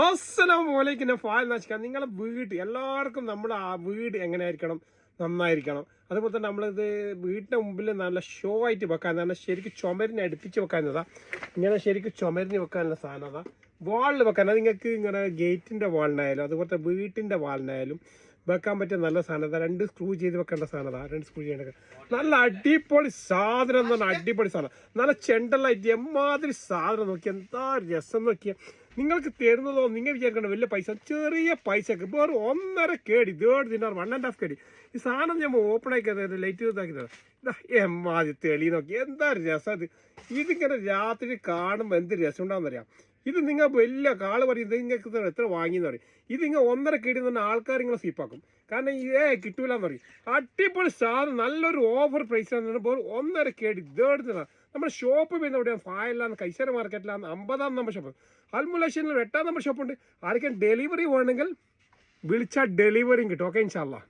അസ്സലാമലൈക്കും. ഞാൻ ഫാൽ നാശിക്കാം. നിങ്ങളെ വീട് എല്ലാവർക്കും നമ്മുടെ ആ വീട് എങ്ങനെയായിരിക്കണം, നന്നായിരിക്കണം. അതുപോലെ തന്നെ നമ്മളിത് വീടിൻ്റെ മുമ്പിൽ നല്ല ഷോ ആയിട്ട് വെക്കാൻ, എന്നാൽ ശരിക്കും ചുമരിനെ അടുപ്പിച്ച് വെക്കാനതാ. ഇങ്ങനെ ശരിക്കും ചുമരിന് വെക്കാനുള്ള സാധനം അതാ. വാളിൽ വെക്കാൻ, അത് നിങ്ങൾക്ക് ഇങ്ങനെ ഗേറ്റിൻ്റെ വാളിനായാലും അതുപോലത്തെ വീട്ടിൻ്റെ വാളിനായാലും വെക്കാൻ പറ്റിയ നല്ല സാധനം. 2 സ്ക്രൂ ചെയ്ത് വെക്കേണ്ട സാധനം. 2 സ്ക്രൂ ചെയ്യേണ്ട നല്ല അടിപൊളി സാധനം എന്ന് പറഞ്ഞാൽ അടിപൊളി സാധനം. നല്ല ചെണ്ടലായിട്ട് എമ്മാതിരി സാധനം. നോക്കിയാൽ എന്താ രസം നോക്കിയാൽ. നിങ്ങൾക്ക് തരുന്നതോ നിങ്ങൾ വിചാരിക്കേണ്ട വലിയ പൈസ, ചെറിയ പൈസക്ക് വേറെ 1.5 കേടി, 3 ദിനാർ, 1.5 കേടി. ഈ സാധനം ഞാൻ ഓപ്പൺ ആക്കിയത് ലൈറ്റ് ഇതാക്കിയത്. ഇതാ എമ്മാതി തെളി നോക്കി, എന്താ രസം അത്. ഇതിങ്ങനെ രാത്രി കാണുമ്പോൾ എന്ത് രസം ഉണ്ടാകുന്നറിയാം. ഇത് നിങ്ങൾ വലിയ കാള് പറയും, ഇത് നിങ്ങൾക്ക് എത്ര വാങ്ങിയെന്ന് പറയും. ഇത് നിങ്ങൾ 1.5 കേടി എന്ന് പറഞ്ഞാൽ ആൾക്കാർ ഇങ്ങനെ സ്വീപ്പാക്കും. കാരണം കിട്ടൂലെന്ന് പറയും. അടിപൊളി സാധനം, നല്ലൊരു ഓഫർ പ്രൈസാണ്. 1.5 കേടി, 3 ദിനാർ. നമ്മുടെ ഷോപ്പ് പിന്നെ എവിടെയാണ്? ഫായലാണ്, കൈസര മാർക്കറ്റിലാണ്, 50-ാം നമ്പർ ഷോപ്പ്. അൽമുലൈഷനിൽ 8-ാം നമ്പർ ഷോപ്പുണ്ട്. ആർക്കും ഡെലിവറി വേണമെങ്കിൽ വിളിച്ചാൽ ഡെലിവറിയും കിട്ടും. ഓക്കെ, ഇൻഷാ അല്ലാഹ്.